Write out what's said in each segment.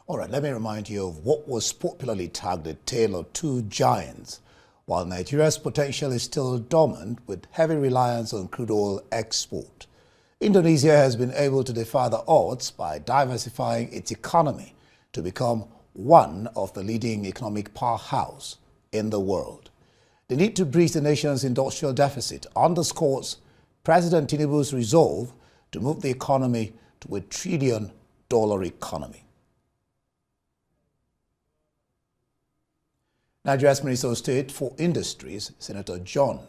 All right, let me remind you of what was popularly tagged the tale of two giants. While Nigeria's potential is still dormant with heavy reliance on crude oil export, Indonesia has been able to defy the odds by diversifying its economy to become one of the leading economic powerhouse in the world. The need to bridge the nation's industrial deficit underscores President Tinubu's resolve to move the economy to a $1 trillion economy. Nigeria's Minister of State for Industries, Senator John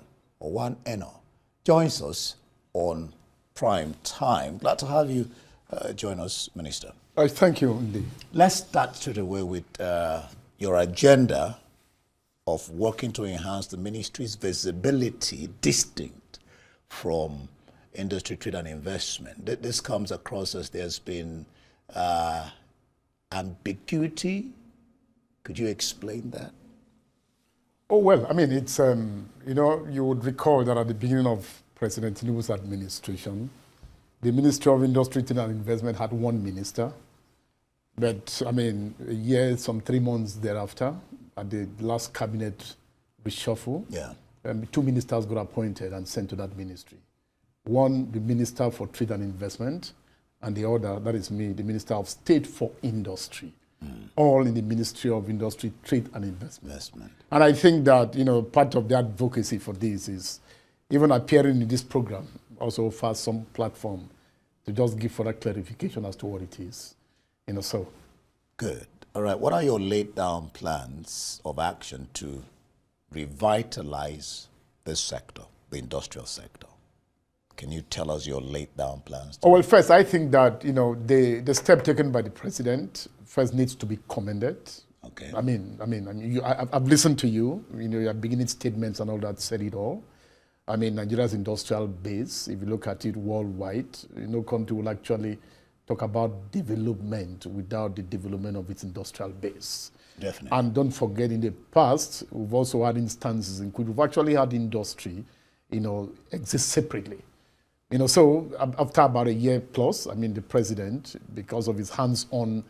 Enoh, joins us on Prime Time. Glad to have you join us, Minister. Thank you, indeed. Let's start straight away with your agenda of working to enhance the ministry's visibility distinct from industry, trade and investment. This comes across as there's been ambiguity. Could you explain that? Oh, well, I mean, it's, you would recall that at the beginning of President Tinubu's administration, the Ministry of Industry, Trade and Investment had one minister. But, I mean, a year, some 3 months thereafter, at the last cabinet reshuffle, two ministers got appointed and sent to that ministry. One, the Minister for Trade and Investment, and the other, that is me, the Minister of State for Industry. All in the Ministry of Industry, Trade and Investment. And I think that, part of the advocacy for this is even appearing in this program also offers some platform to just give further clarification as to what it is. So. Good. All right. What are your laid down plans of action to revitalize this sector, the industrial sector? Can you tell us your laid down plans? Oh, well, first, I think that, the step taken by the president first needs to be commended. Okay. I've listened to you, your beginning statements and all that said it all. I mean, Nigeria's industrial base, if you look at it worldwide, no country will actually talk about development without the development of its industrial base. Definitely. And don't forget, in the past, we've also had instances in which we've actually had industry, exist separately. So after about a year plus, the president, because of his hands-on,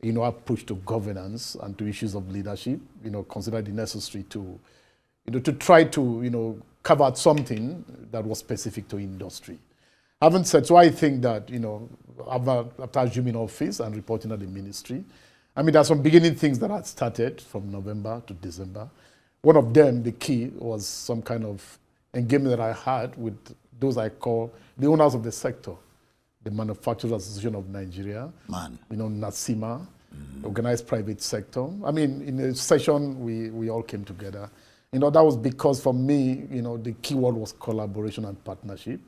approach to governance and to issues of leadership, considered it necessary to, to try to, carve out something that was specific to industry. Having said so, I think that, after assuming office and reporting at the ministry, there are some beginning things that had started from November to December. One of them, the key, was some kind of engagement that I had with those I call the owners of the sector, the Manufacturers Association of Nigeria, NASIMA, organized private sector. In a session, we all came together. That was because for me, the key word was collaboration and partnership.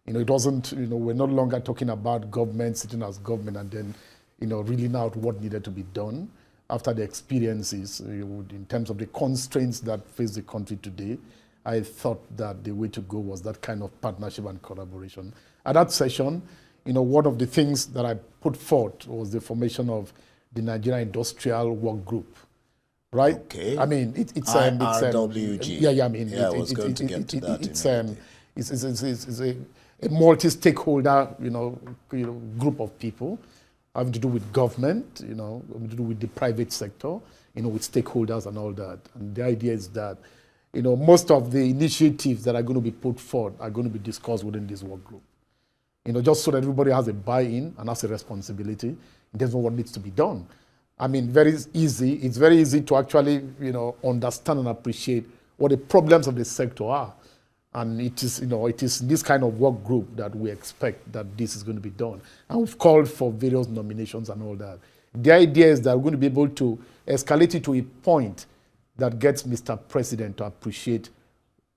It wasn't, we're no longer talking about government sitting as government and then, reeling out what needed to be done after the experiences in terms of the constraints that face the country today. I thought that the way to go was that kind of partnership and collaboration. At that session, one of the things that I put forth was the formation of the Nigeria Industrial Work Group, right? Okay. It's a multi-stakeholder, group of people having to do with government, having to do with the private sector, with stakeholders and all that. And the idea is that most of the initiatives that are going to be put forth are going to be discussed within this work group. Just so that everybody has a buy-in and has a responsibility in terms of what needs to be done. It's very easy to actually, understand and appreciate what the problems of the sector are. And it is in this kind of work group that we expect that this is going to be done. And we've called for various nominations and all that. The idea is that we're going to be able to escalate it to a point that gets Mr. President to appreciate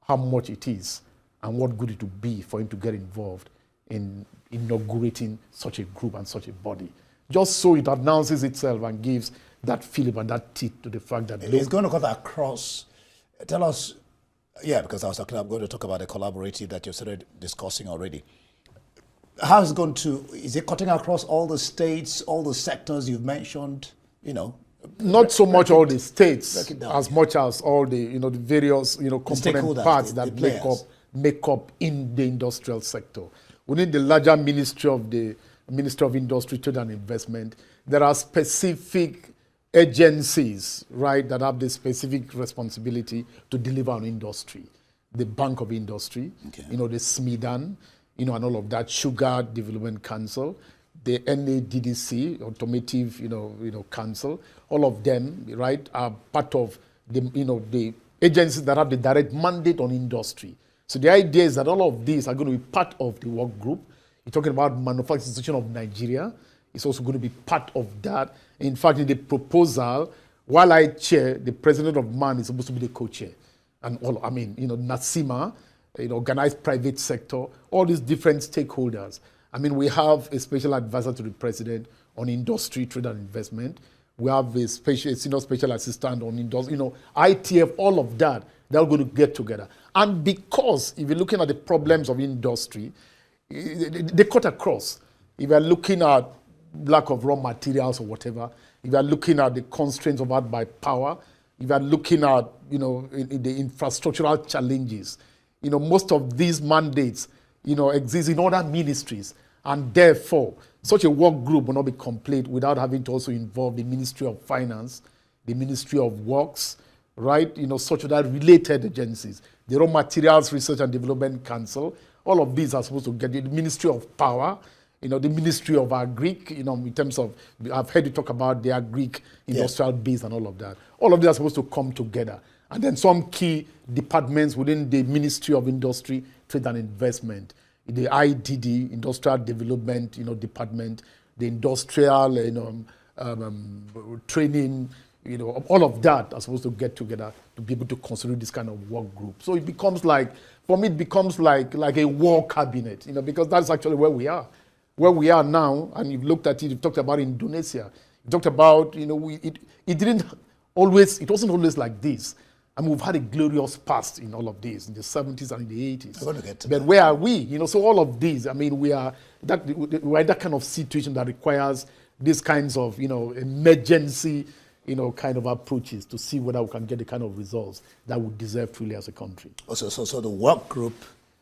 how much it is and what good it would be for him to get involved in inaugurating such a group and such a body. Just so it announces itself and gives that fillip and that teeth to the fact that... It's going to cut across... Tell us... Yeah, because I'm going to talk about the collaborative that you started discussing already. How is it going to... Is it cutting across all the states, all the sectors you've mentioned, Not so much all the states, as much as all the, the various, component parts that make up in the industrial sector. Within the larger Ministry of the Ministry of Industry, Trade and Investment. There are specific agencies, right, that have the specific responsibility to deliver on industry. The Bank of Industry, Okay. the SMIDAN, and all of that, Sugar Development Council, the NADDC, Automotive, Council, all of them, right, are part of the agencies that have the direct mandate on industry. So the idea is that all of these are going to be part of the work group. You're talking about Manufacturing Institution of Nigeria. It's also going to be part of that. In fact, in the proposal, while I chair, the president of MAN is supposed to be the co-chair. And NASIMA, organized private sector, all these different stakeholders. We have a special advisor to the president on industry, trade and investment. We have a senior special assistant on industry, ITF, all of that. They're going to get together. And because if you're looking at the problems of industry, they cut across. If you're looking at lack of raw materials or whatever, if you're looking at the constraints of that by power, if you're looking at, the infrastructural challenges, most of these mandates, exist in other ministries. And therefore, such a work group will not be complete without having to also involve the Ministry of Finance, the Ministry of Works, right? Such other related agencies. The Raw Materials Research and Development Council, all of these are supposed to get the Ministry of Power, the Ministry of Agric, in terms of, I've heard you talk about the Agric industrial base and all of that. All of these are supposed to come together. And then some key departments within the Ministry of Industry, Trade and Investment, the IDD, Industrial Development, Department, the Industrial, Training, all of that are supposed to get together to be able to consider this kind of work group. So it becomes like, for me, it becomes like a war cabinet, because that's actually where we are. Where we are now, and you've looked at it, you've talked about Indonesia, you talked about, it wasn't always like this. We've had a glorious past in all of this, in the 70s and in the 80s. I'm going to get to but that. where are we? So all of these, we're that kind of situation that requires these kinds of, emergency, kind of approaches to see whether we can get the kind of results that we deserve truly as a country. So the work group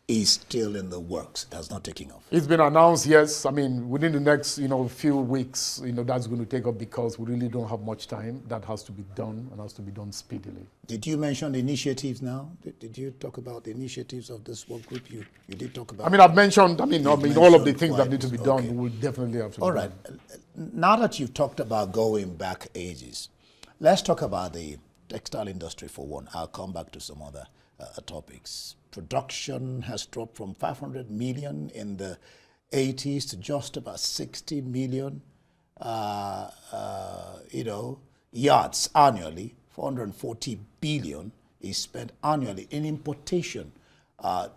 is still in the works. It has not taken off. It's been announced, yes. Within the next, few weeks, that's going to take up because we really don't have much time. That has to be done and has to be done speedily. Did you mention the initiatives now? Did you talk about the initiatives of this work group? You did talk about. I've mentioned. All of the things that need to be done. Okay. Will definitely have to be All done. right. Now that you've talked about going back ages, let's talk about the textile industry for one. I'll come back to some other topics. Production has dropped from 500 million in the 80s to just about 60 million, yards annually. 440 billion is spent annually in importation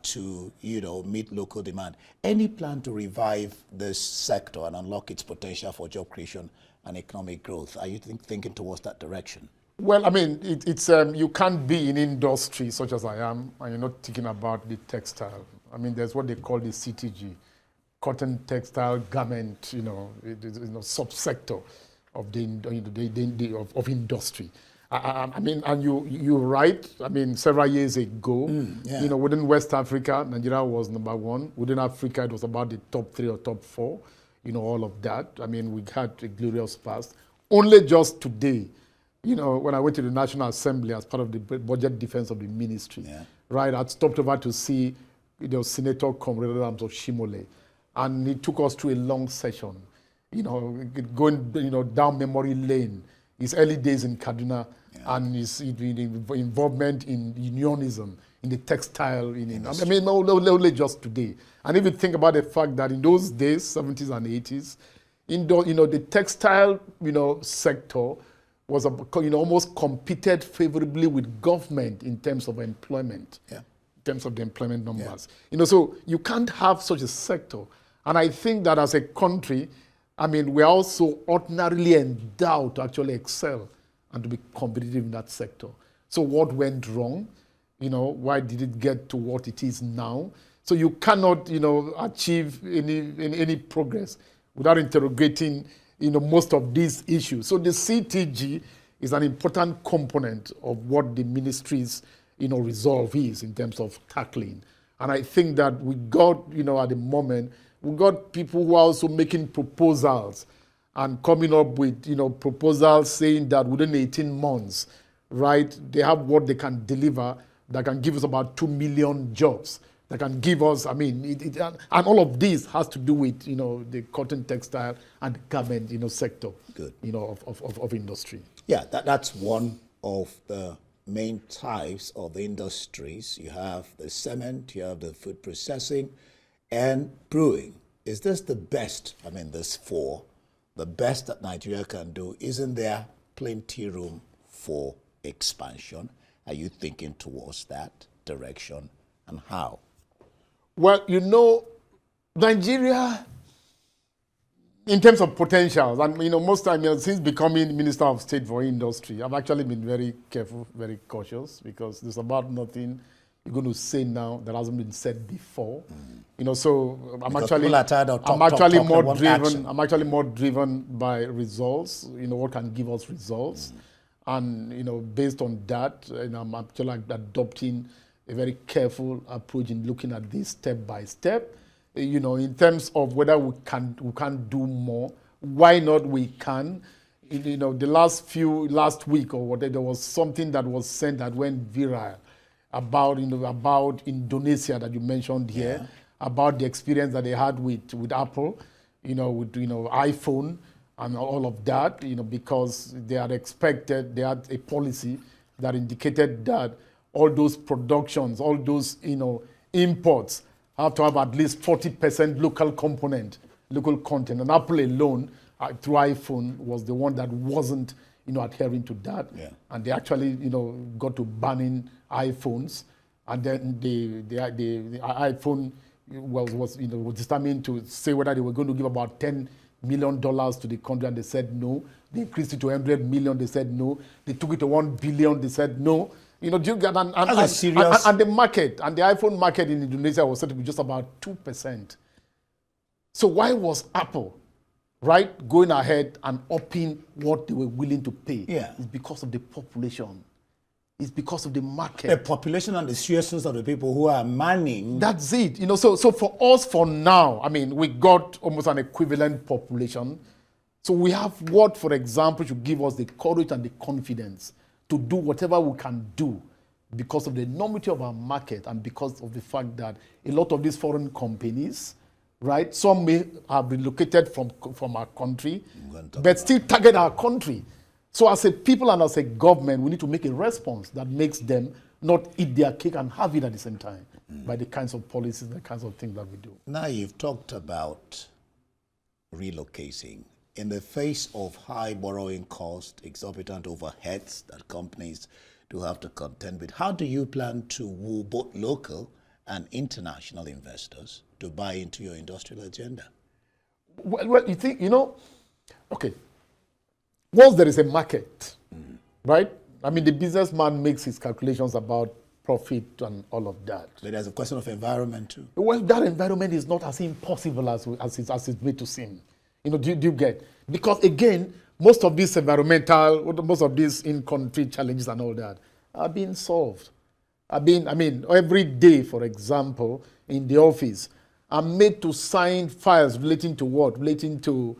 to, meet local demand. Any plan to revive this sector and unlock its potential for job creation and economic growth? Are you thinking towards that direction? Well, it's you can't be in industry such as I am, and you're not thinking about the textile. There's what they call the CTG, cotton, textile, garment, subsector of of industry. And you're right. Several years ago, within West Africa, Nigeria was number one. Within Africa, it was about the top 3 or top 4. All of that. We had a glorious past. Only just today. When I went to the National Assembly as part of the budget defense of the ministry, right, I stopped over to see, Senator Comrade Adams of Shimole, and he took us through a long session, going, down memory lane, his early days in Kaduna, and his involvement in unionism, in the textile, only just today. And if you think about the fact that in those days, 70s and 80s, the textile, sector was almost competed favorably with government in terms of employment, in terms of the employment numbers. So you can't have such a sector. And I think that as a country, we're also ordinarily endowed to actually excel and to be competitive in that sector. So what went wrong? Why did it get to what it is now? So you cannot, achieve any progress without interrogating most of these issues. So the CTG is an important component of what the ministry's, resolve is in terms of tackling, And I think that we got, at the moment, we got people who are also making proposals and coming up with, proposals saying that within 18 months, right, they have what they can deliver that can give us about 2 million jobs, that can give us, and all of this has to do with, the cotton, textile, and garment, sector, Good. of industry. Yeah, that's one of the main types of the industries. You have the cement, you have the food processing, and brewing. Is this the best, this four, the best that Nigeria can do? Isn't there plenty room for expansion? Are you thinking towards that direction, and how? Well, Nigeria, in terms of potentials, and most times, since becoming Minister of State for Industry, I've actually been very careful, very cautious, because there's about nothing you're going to say now that hasn't been said before. So I'm actually more driven by results. What can give us results, and based on that, I'm actually adopting a very careful approach in looking at this step by step. In terms of whether we can do more, why not we can. The last week or whatever, there was something that was sent that went viral about Indonesia that you mentioned here, about the experience that they had with Apple, with iPhone and all of that, because they had a policy that indicated that all those productions, all those imports have to have at least 40% local content. And Apple alone, through iPhone, was the one that wasn't, adhering to that. Yeah. And they actually, got to banning iPhones. And then the iPhone was determined to say whether they were going to give about $10 million to the country, and they said no. They increased it to 100 million. They said no. They took it to 1 billion. They said no. Do you get and the market and the iPhone market in Indonesia was said to be just about 2%. So why was Apple, right, going ahead and upping what they were willing to pay? Yeah. It's because of the population. It's because of the market. The population and the seriousness of the people who are manning. That's it. So for us, for now, we got almost an equivalent population. So we have what, for example, should give us the courage and the confidence to do whatever we can do because of the enormity of our market and because of the fact that a lot of these foreign companies, right, some may have relocated from our country, but still target our country. So as a people and as a government, we need to make a response that makes them not eat their cake and have it at the same time by the kinds of policies, the kinds of things that we do. Now you've talked about relocating. In the face of high borrowing costs, exorbitant overheads that companies do have to contend with, how do you plan to woo both local and international investors to buy into your industrial agenda? Well, you think, okay, once there is a market, right? The businessman makes his calculations about profit and all of that. But there's a question of environment too. Well, that environment is not as impossible as it's made to seem. Do you get? Because again, most of these in-country challenges and all that are being solved. Every day, for example, in the office, I'm made to sign files relating to what? Relating to,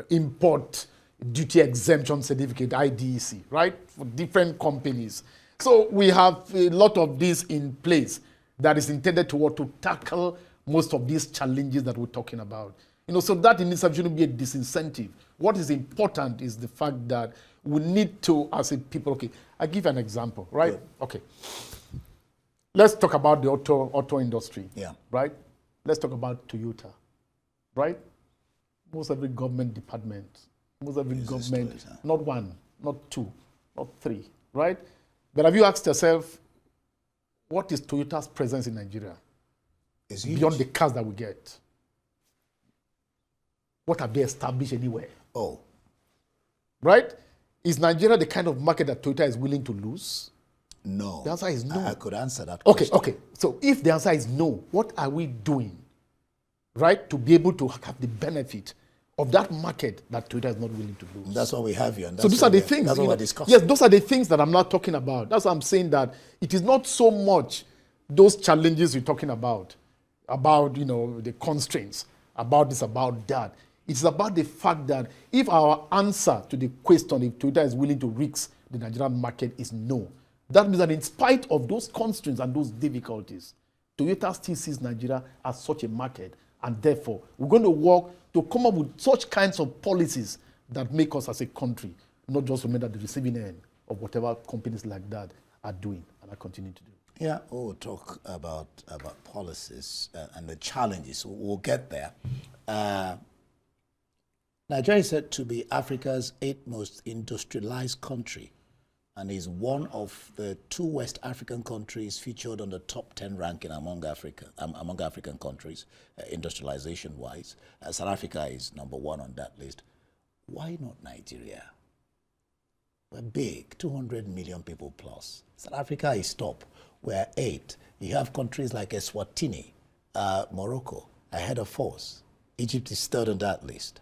import duty exemption certificate, IDEC, right? For different companies. So we have a lot of this in place that is intended to tackle most of these challenges that we're talking about. So that in itself shouldn't be a disincentive. What is important is the fact that we need to, as a people, okay, I give an example, right? Good. Okay. Let's talk about the auto industry, right? Let's talk about Toyota, right? Most every government department, not one, not two, not three, right? But have you asked yourself, what is Toyota's presence in Nigeria? Is beyond the cars that we get? What have they established anywhere? Oh. Right? Is Nigeria the kind of market that Toyota is willing to lose? No. The answer is no. I could answer that question. Okay. So if the answer is no, what are we doing, right, to be able to have the benefit of that market that Toyota is not willing to lose. That's what we have here. And So that's those are the what things. That's what we're discussing. Yes, those are the things that I'm not talking about. That's why I'm saying that it is not so much those challenges you're talking about the constraints, about this, about that. It's about the fact that if our answer to the question if Toyota is willing to risk the Nigerian market is no, that means that in spite of those constraints and those difficulties, Toyota still sees Nigeria as such a market, and therefore we're going to work to come up with such kinds of policies that make us as a country not just remain at the receiving end of whatever companies like that are doing and are continuing to do. Yeah, we'll talk about policies and the challenges. We'll get there. Nigeria is said to be Africa's 8th most industrialized country and is one of the 2 West African countries featured on the top 10 ranking among African countries, industrialization-wise. South Africa is number 1 on that list. Why not Nigeria? We're big, 200 million people plus. South Africa is top. We're 8. You have countries like Eswatini, Morocco, ahead of us. Egypt is 3rd on that list.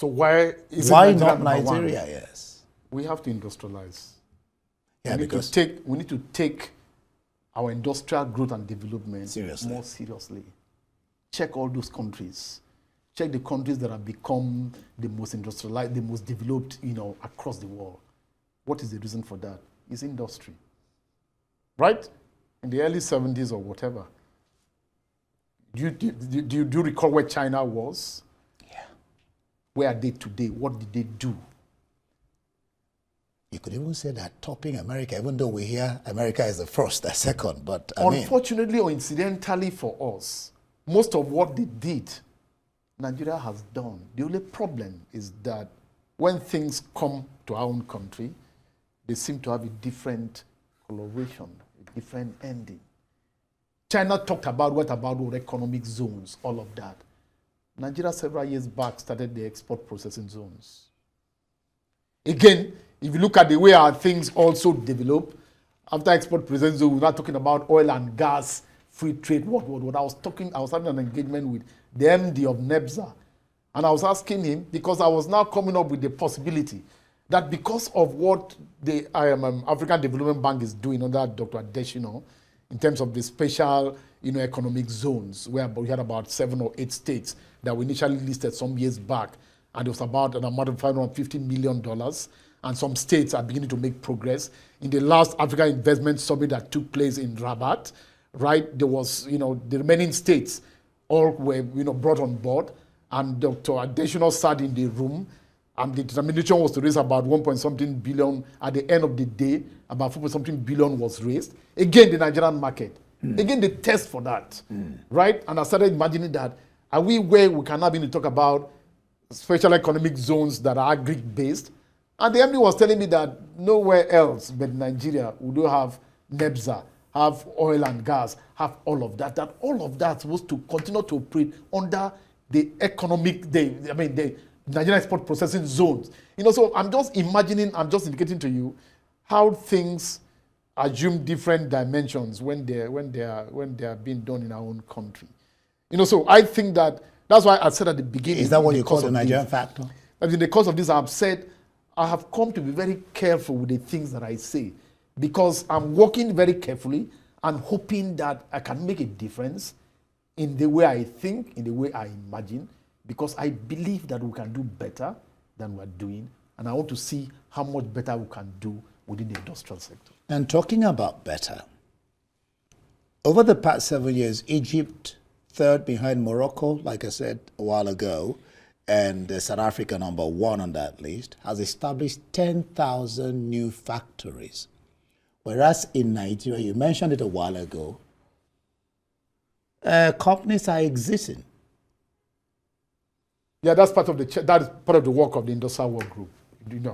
So why not Nigeria? Yes, we have to industrialize. Yeah, because we need to take our industrial growth and development more seriously. Check all those countries. Check the countries that have become the most industrialized, the most developed, across the world. What is the reason for that? It's industry, right? In the early 70s or whatever. Do you recall where China was? Where are they today? What did they do? You could even say that topping America, even though we hear America is the first, the second. But unfortunately or incidentally for us, most of what they did, Nigeria has done. The only problem is that when things come to our own country, they seem to have a different coloration, a different ending. China talked about what economic zones, all of that. Nigeria several years back started the export processing zones. Again, if you look at the way our things also develop, after export processing zone, we're not talking about oil and gas, free trade, what. I was having an engagement with the MD of NEBSA, and I was asking him, because I was now coming up with the possibility that because of what the African Development Bank is doing under Dr. Adesina, in terms of the special economic zones, where we had about 7 or 8 states that we initially listed some years back, and it was about an amount of $550 million, and some states are beginning to make progress. In the last Africa Investment Summit that took place in Rabat, right, there was, the remaining states all were, brought on board, and Dr. Adesina sat in the room, and the determination was to raise about 1.something billion. At the end of the day, about 4.something billion was raised. Again, the Nigerian market. Again, the test for that, right? And I started imagining that, are we where we can now begin to talk about special economic zones that are agri-based? And the MD was telling me that nowhere else but Nigeria would you have NEBSA, have oil and gas, have all of that. That all of that was to continue to operate under the the Nigerian export processing zones. So I'm just imagining, I'm just indicating to you how things assume different dimensions when they are being done in our own country. So I think that's why I said at the beginning. Is that what you call the Nigerian factor? In the course of this, I've said I have come to be very careful with the things that I say, because I'm working very carefully and hoping that I can make a difference in the way I think, in the way I imagine, because I believe that we can do better than we're doing, and I want to see how much better we can do within the industrial sector. And talking about better, over the past 7 years, Egypt, 3rd behind Morocco, like I said a while ago, and South Africa, number 1 on that list, has established 10,000 new factories. Whereas in Nigeria, you mentioned it a while ago, companies are exiting. Yeah, that is part of the work of the industrial work group.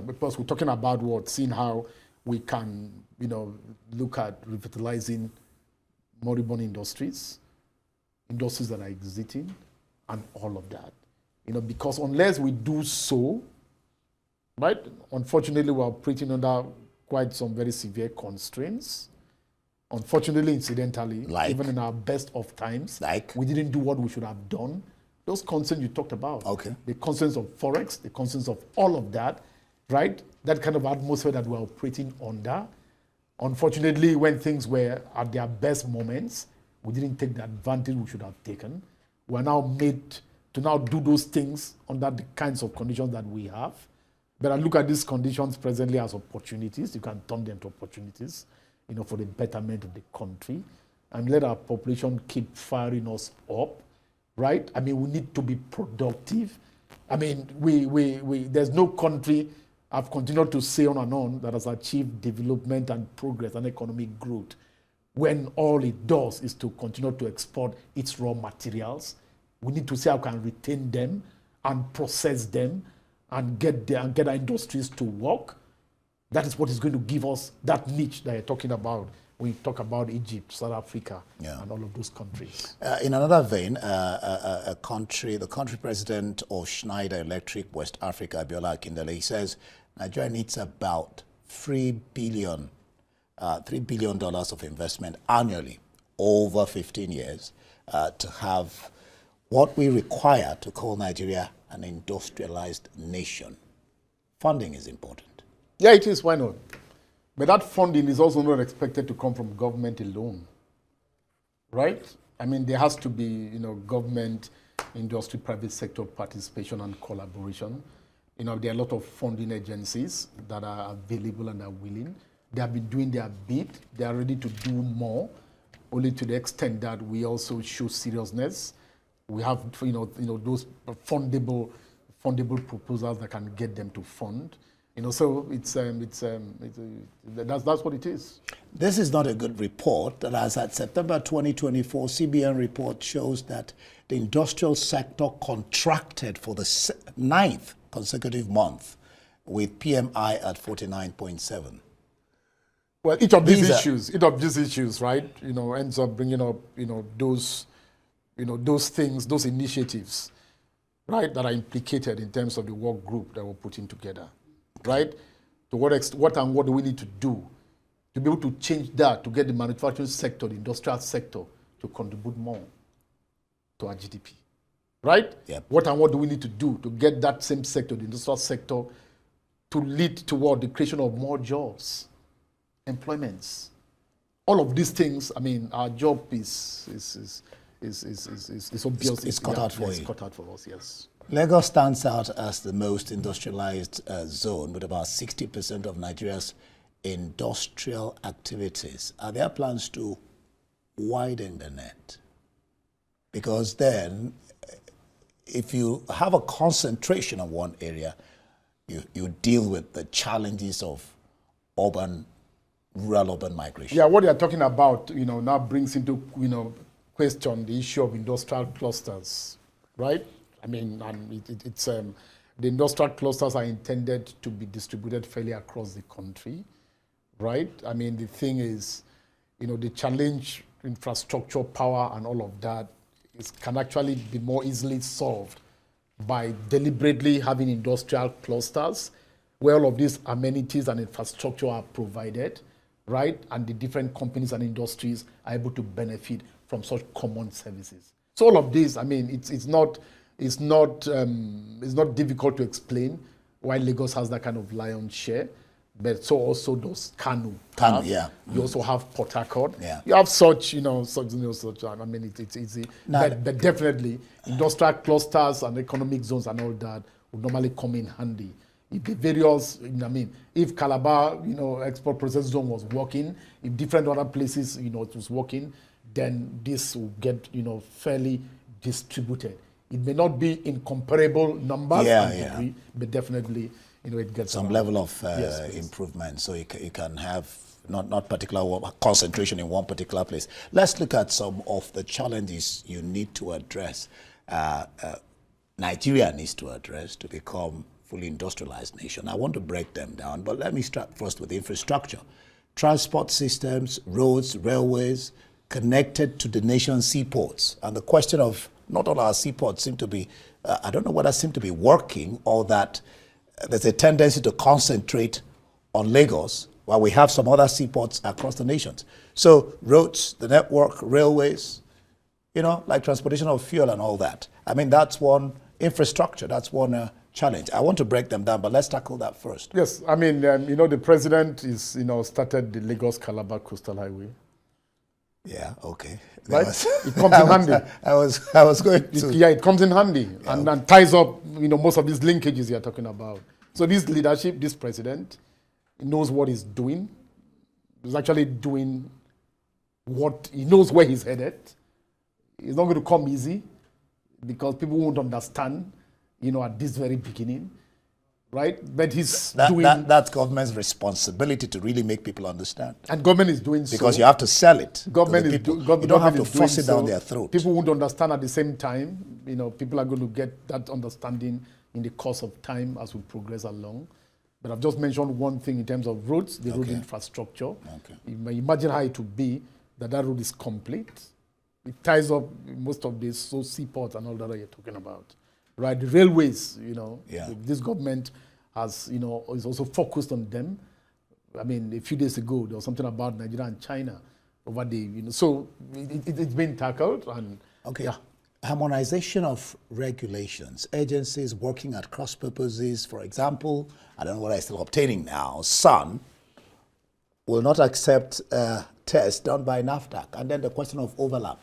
Because we're talking about seeing how we can, look at revitalizing moribund industries that are exiting, and all of that. Because unless we do so, right, unfortunately we're operating under quite some very severe constraints. Unfortunately, incidentally, Like? even in our best of times, Like? we didn't do what we should have done. Those concerns you talked about, Okay. the concerns of Forex, the concerns of all of that, right? That kind of atmosphere that we're operating under. Unfortunately, when things were at their best moments, we didn't take the advantage we should have taken. We're now made to now do those things under the kinds of conditions that we have. But I look at these conditions presently as opportunities. You can turn them to opportunities, for the betterment of the country, and let our population keep firing us up, right? I mean, we need to be productive. I mean, there's no country, I've continued to say on and on, that has achieved development and progress and economic growth when all it does is to continue to export its raw materials. We need to see how we can retain them and process them and get our industries to work. That is what is going to give us that niche that you're talking about when you talk about Egypt, South Africa, and all of those countries. In another vein, the country president of Schneider Electric West Africa, Abiola Akindele, says Nigeria needs about $3 billion of investment annually over 15 years to have what we require to call Nigeria an industrialized nation. Funding is important. Yeah, it is. Why not? But that funding is also not expected to come from government alone, right? I mean, there has to be, government, industry, private sector participation and collaboration. There are a lot of funding agencies that are available and are willing. They have been doing their bit. They are ready to do more, only to the extent that we also show seriousness. We have, those fundable proposals that can get them to fund. So that's what it is. This is not a good report. As at September 2024, CBN report shows that the industrial sector contracted for the 9th consecutive month, with PMI at 49.7. Well, each of these issues, right, ends up bringing up, those things, those initiatives, right, that are implicated in terms of the work group that we're putting together. Right? To what do we need to do to be able to change that, to get the manufacturing sector, the industrial sector, to contribute more to our GDP? Right? Yep. What do we need to do to get that same sector, the industrial sector, to lead toward the creation of more jobs, employments? All of these things, I mean, our job is obvious. It's cut out for you. It's cut out for us, yes. Lagos stands out as the most industrialized zone, with about 60% of Nigeria's industrial activities. Are there plans to widen the net? Because then, if you have a concentration of one area, you deal with the challenges of rural-urban migration. Yeah, what you're talking about, now brings into, question the issue of industrial clusters, right? I mean, the industrial clusters are intended to be distributed fairly across the country, right? I mean, the thing is, the challenge, infrastructure, power, and all of that can actually be more easily solved by deliberately having industrial clusters where all of these amenities and infrastructure are provided, right? And the different companies and industries are able to benefit from such common services. So all of this, I mean, it's not difficult to explain why Lagos has that kind of lion's share, but so also does Kano. Yeah. You also have Port Harcourt. Yeah. You have such, I mean, it's easy. But definitely, industrial clusters and economic zones and all that would normally come in handy. If the various, if Calabar, export process zone was working, if different other places, it was working, then this will get, fairly distributed. It may not be in comparable numbers and degree, but definitely, it gets some level of improvement. So you can have not particular concentration in one particular place. Let's look at some of the challenges you need to address. Nigeria needs to address to become fully industrialized nation. I want to break them down, but let me start first with infrastructure. Transport systems, roads, railways, connected to the nation's seaports. And the question of not all our seaports seem to be, I don't know whether seem to be working or that there's a tendency to concentrate on Lagos while we have some other seaports across the nations. So roads, the network, railways, you know, like transportation of fuel and all that. I mean, that's one infrastructure, that's one challenge. I want to break them down, but let's tackle that first. Yes, I mean, you know, the president is, you know, started the Lagos-Calabar Coastal Highway. Yeah, okay. Right? It comes in handy. I was going to... Yeah, it comes in handy and ties up, you know, most of these linkages you're talking about. So this leadership, this president, he knows what he's doing. He's actually doing what, he knows where he's headed. It's not going to come easy because people won't understand, you know, at this very beginning, right? But he's doing... That's government's responsibility to really make people understand. And government is doing so. Because you have to sell it Government to the is people. You don't have to force it down their throat. People won't understand at the same time. You know, people are going to get that understanding in the course of time as we progress along. But I've just mentioned one thing in terms of roads, the road infrastructure. Okay. You may imagine how it would be that road is complete. It ties up most of these seaports and all that you're talking about. Right, the railways, you know, this government has, you know, is also focused on them. I mean, a few days ago, there was something about Nigeria and China over the, you know, so it's been tackled. And harmonization of regulations, agencies working at cross purposes. For example, I don't know what I'm still obtaining now. Sun will not accept tests done by NAFDAC, and then the question of overlap.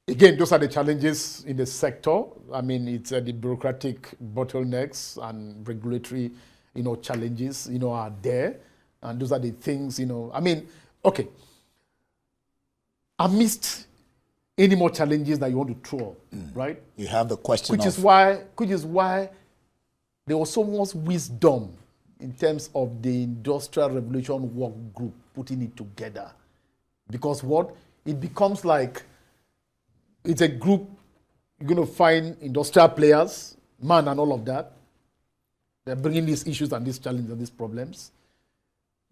Again, those are the challenges in the sector. I mean, it's the bureaucratic bottlenecks and regulatory, you know, challenges, you know, are there. And those are the things, you know, I mean, okay. Amidst any more challenges that you want to throw, right? You have the question which is why there was so much wisdom in terms of the Industrial Revolution Work Group putting it together. Because what? It becomes like, it's a group, you're going to find industrial players, man and all of that. They're bringing these issues and these challenges and these problems.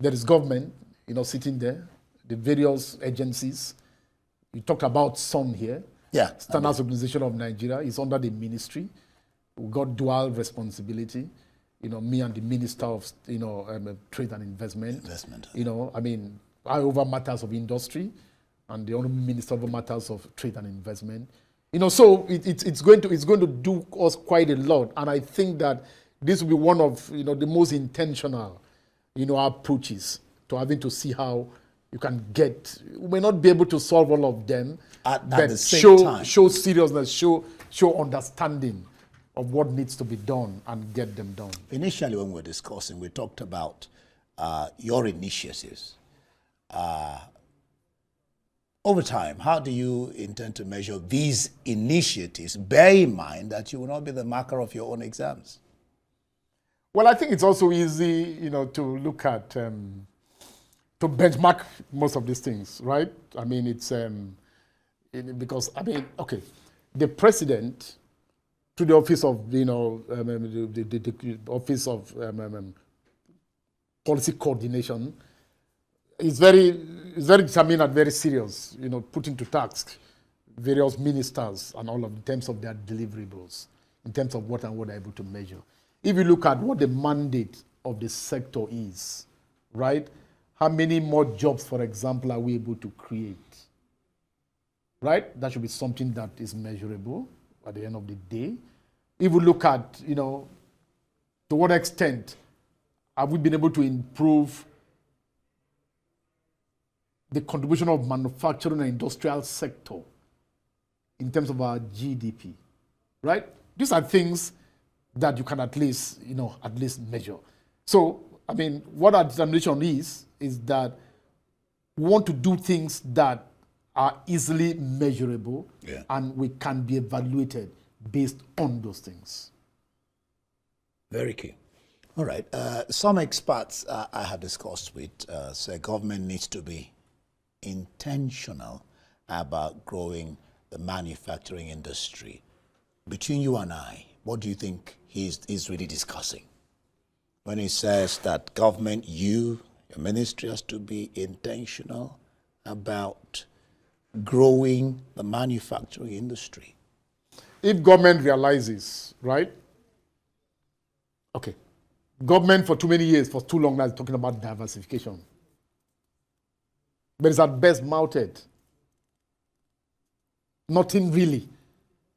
There is government, you know, sitting there, the various agencies. You talked about some here. Yeah. Standards Organization of Nigeria is under the ministry. We've got dual responsibility. You know, me and the Minister of, you know, Trade and Investment. You know, I mean, I over matters of industry, and the Honourable Minister over matters of Trade and Investment. You know, so it's going to do us quite a lot, and I think that this will be one of, you know, the most intentional, you know, approaches to having to see how you can get. We may not be able to solve all of them, but the same time, show seriousness, show understanding of what needs to be done and get them done. Initially, when we were discussing, we talked about your initiatives. Over time, how do you intend to measure these initiatives? Bear in mind that you will not be the marker of your own exams. Well, I think it's also easy, you know, to look at, to benchmark most of these things, right? I mean, it's, because, I mean, okay, the president, to the office of, you know, the office of policy coordination, is very determined and very serious, you know, putting to task various ministers and all of in terms of their deliverables, in terms of what they're able to measure. If you look at what the mandate of the sector is, right? How many more jobs, for example, are we able to create? Right? That should be something that is measurable at the end of the day. If we look at, you know, to what extent have we been able to improve the contribution of manufacturing and industrial sector in terms of our GDP, right? These are things that you can at least, you know, measure. So, I mean, what our determination is that we want to do things that are easily measurable and we can be evaluated based on those things. Very key. All right. Some experts I have discussed with say government needs to be intentional about growing the manufacturing industry. Between you and I, what do you think he's really discussing when he says that government, your ministry has to be intentional about growing the manufacturing industry? If government realizes, right? Okay, Government for too many years, for too long now, is talking about diversification. But it's at best mounted. Nothing really,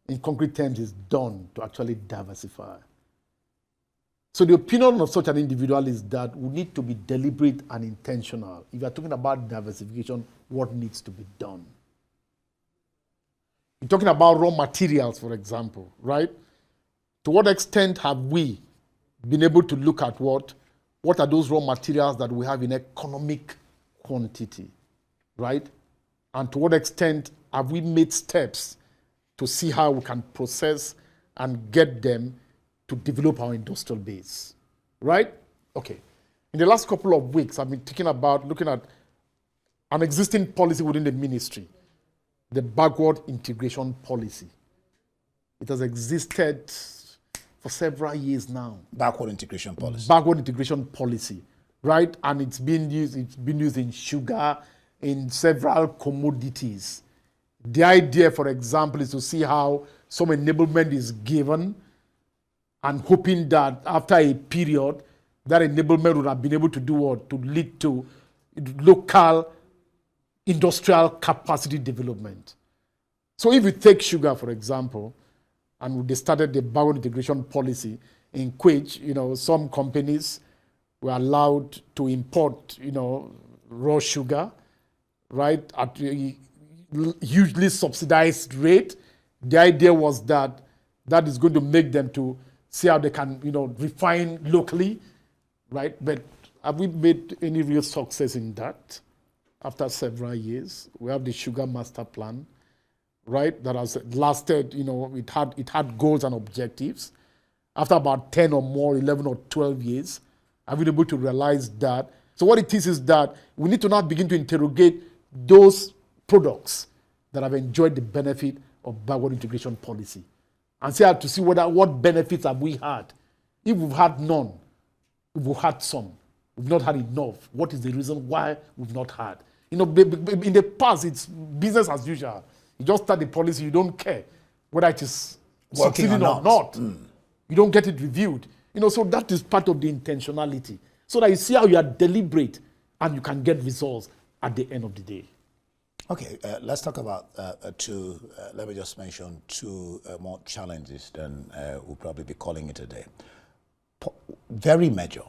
in concrete terms, is done to actually diversify. So the opinion of such an individual is that we need to be deliberate and intentional. If you're talking about diversification, what needs to be done? You're talking about raw materials, for example, right? To what extent have we been able to look at what are those raw materials that we have in economic quantity, right? And to what extent have we made steps to see how we can process and get them to develop our industrial base, right? Okay. In the last couple of weeks, I've been looking at an existing policy within the ministry, the backward integration policy. It has existed for several years now. Backward integration policy. Backward integration policy, right? And it's been used in sugar, in several commodities. The idea, for example, is to see how some enablement is given and hoping that after a period, that enablement would have been able to do what? To lead to local industrial capacity development. So if you take sugar, for example, and they started the backward integration policy in which, some companies were allowed to import, raw sugar, right, at a hugely subsidized rate. The idea was that is going to make them to see how they can, refine locally, right? But have we made any real success in that after several years? We have the Sugar Master Plan, right, that has lasted, it had goals and objectives. After about 10 or more, 11 or 12 years, have we been able to realize that? So what it is that we need to now begin to interrogate those products that have enjoyed the benefit of backward integration policy and see what benefits have we had. If we've had none, if we've had some, we've not had enough, what is the reason why we've not had? In the past, it's business as usual. You just start the policy, you don't care whether it is Working succeeding or not. Mm. You don't get it reviewed. So that is part of the intentionality. So that you see how you are deliberate and you can get results at the end of the day. Okay, let's talk about let me just mention two more challenges than we'll probably be calling it a day. Very major.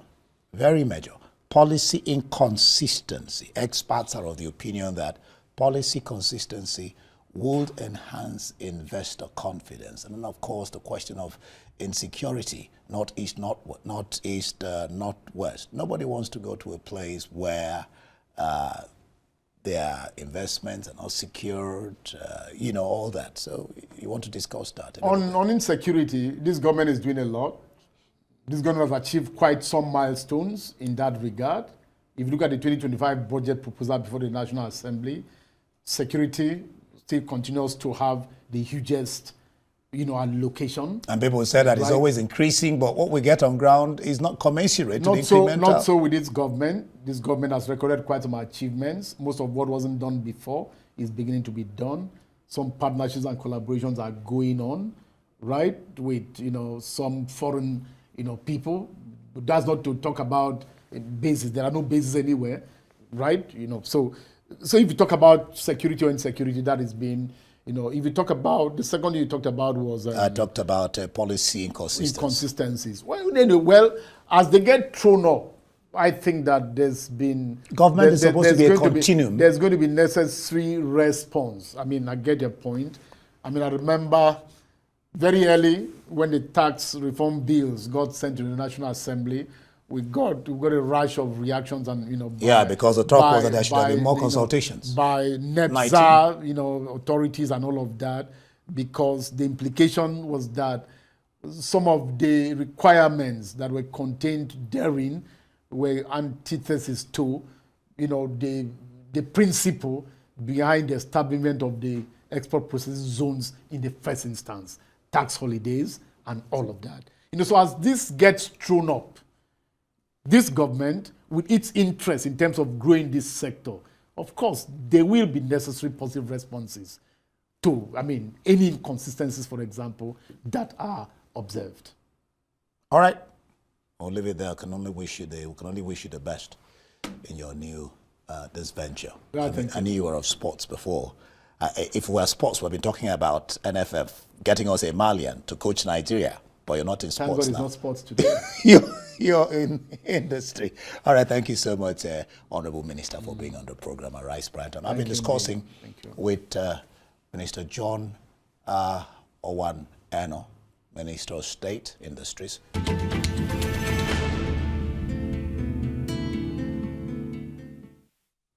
Policy inconsistency. Experts are of the opinion that policy consistency would enhance investor confidence. And then, of course, the question of insecurity, northeast, northwest. Nobody wants to go to a place where their investments are not secured, all that. So you want to discuss that? On insecurity, this government is doing a lot. This government has achieved quite some milestones in that regard. If you look at the 2025 budget proposal before the National Assembly, security still continues to have the hugest, allocation. And people say that it's always increasing, but what we get on ground is not commensurate to the incremental. Not so with this government. This government has recorded quite some achievements. Most of what wasn't done before is beginning to be done. Some partnerships and collaborations are going on, right, with, some foreign, people. But that's not to talk about bases. There are no bases anywhere, right? So if you talk about security or insecurity, that is being, if you talk about, the second you talked about was... I talked about policy inconsistencies. Well, as they get thrown up, I think that there's been... Government is supposed to be a continuum. There's going to be necessary response. I get your point. I remember very early when the tax reform bills got sent to the National Assembly, we got a rush of reactions and, because the talk was that there should have been more consultations. By NEPSA, authorities and all of that, because the implication was that some of the requirements that were contained therein were antithesis to, the principle behind the establishment of the export processing zones in the first instance, tax holidays and all of that. So as this gets thrown up, this government, with its interest in terms of growing this sector, of course, there will be necessary positive responses to, any inconsistencies, for example, that are observed. All right. I'll leave it there. We can only wish you the best in your new this venture. I knew you were of sports before. If we were sports, we've been talking about NFF getting us a Malian to coach Nigeria, but you're not in Thank sports God now. it's not sports today. You're in industry. All right, thank you so much, Honorable Minister, for being on the program at Rice Brighton. I've been discussing with Minister John Owan Enoh, Minister of State Industries.